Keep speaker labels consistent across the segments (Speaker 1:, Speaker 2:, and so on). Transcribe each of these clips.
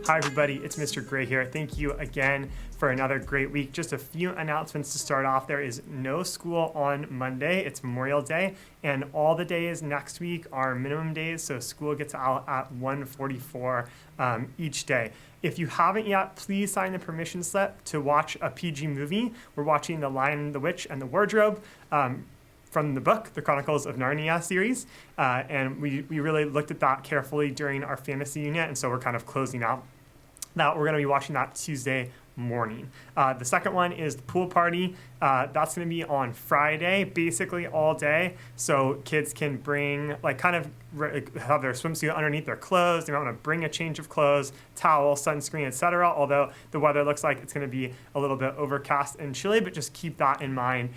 Speaker 1: Hi everybody, it's Mr. Gray here. Thank you again for another great week. Just a few announcements to start off. There is no school on Monday. It's Memorial Day, and all the days next week are minimum days, so school gets out at 1:44 each day. If you haven't yet, please sign the permission slip to watch a PG movie. We're watching The Lion, the Witch, and the Wardrobe. From the book, the Chronicles of Narnia series, and we really looked at that carefully during our fantasy unit, and so we're kind of closing out that. We're going to be watching that Tuesday morning. The second one is the pool party. That's going to be on Friday, basically all day. So kids can bring, have their swimsuit underneath their clothes. They might want to bring a change of clothes, towel, sunscreen, etc. Although the weather looks like it's going to be a little bit overcast and chilly, but just keep that in mind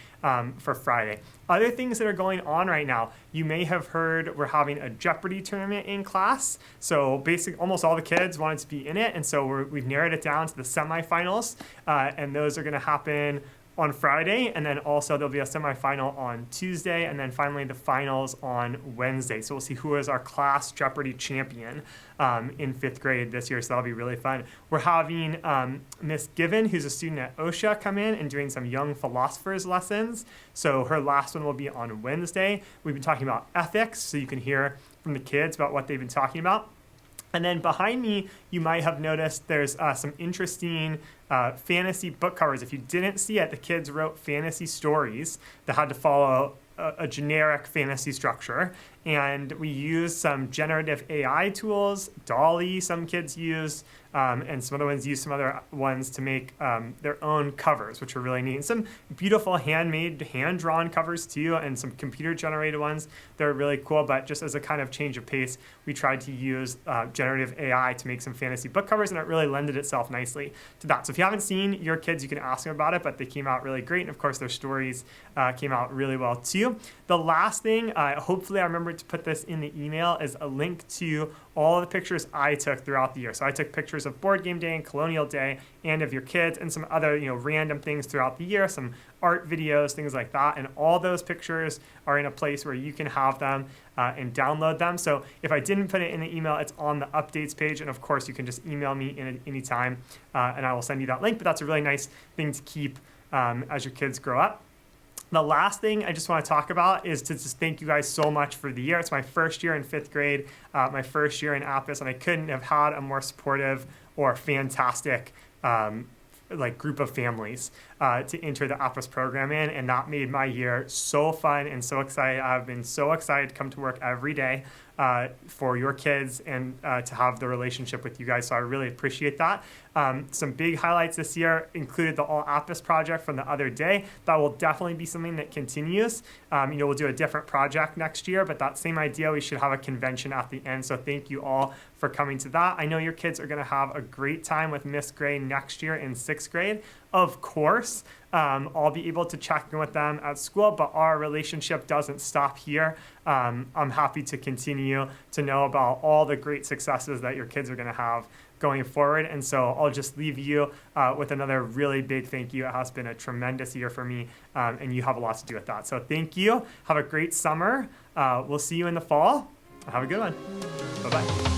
Speaker 1: for Friday. Other things that are going on right now, you may have heard we're having a Jeopardy tournament in class. So basically almost all the kids wanted to be in it, and so we've narrowed it down to the semifinals, and those are going to happen on Friday, and then also there'll be a semifinal on Tuesday, and then finally the finals on Wednesday. So we'll see who is our class Jeopardy champion in 5th grade this year, so that'll be really fun. We're having Miss Given, who's a student at OSHA, come in and doing some young philosophers lessons. So her last one will be on Wednesday. We've been talking about ethics, so you can hear from the kids about what they've been talking about. And then behind me, you might have noticed there's some interesting fantasy book covers. If you didn't see it, the kids wrote fantasy stories that had to follow a generic fantasy structure. And we used some generative AI tools. Dolly, some kids use, and some other ones use some other ones to make their own covers, which are really neat. And some beautiful handmade, hand-drawn covers too, and some computer-generated ones that are really cool. But just as a kind of change of pace, we tried to use generative AI to make some fantasy book covers, and it really lended itself nicely to that. So if you haven't seen your kids, you can ask them about it, but they came out really great. And of course, their stories came out really well too. The last thing, hopefully I remember to put this in the email, is a link to all the pictures I took throughout the year. So I took pictures of Board Game Day and Colonial Day and of your kids and some other, random things throughout the year, some art videos, things like that. And all those pictures are in a place where you can have them and download them. So if I didn't put it in the email, it's on the updates page. And of course, you can just email me anytime and I will send you that link. But that's a really nice thing to keep as your kids grow up. The last thing I just want to talk about is to just thank you guys so much for the year. It's my first year in 5th grade, my first year in Apis, and I couldn't have had a more supportive or fantastic group of families to enter the Apis program in, and that made my year so fun and so excited. I've been so excited to come to work every day for your kids and to have the relationship with you guys, so I really appreciate that. Some big highlights this year included the All Apis project from the other day. That will definitely be something that continues. We'll do a different project next year, but that same idea, we should have a convention at the end, so thank you all for coming to that. I know your kids are going to have a great time with Miss Gray next year in 6th grade. Of course, I'll be able to check in with them at school, but our relationship doesn't stop here. I'm happy to continue to know about all the great successes that your kids are going to have going forward. And so I'll just leave you with another really big thank you. It has been a tremendous year for me, and you have a lot to do with that. So thank you. Have a great summer. We'll see you in the fall. Have a good one. Bye-bye.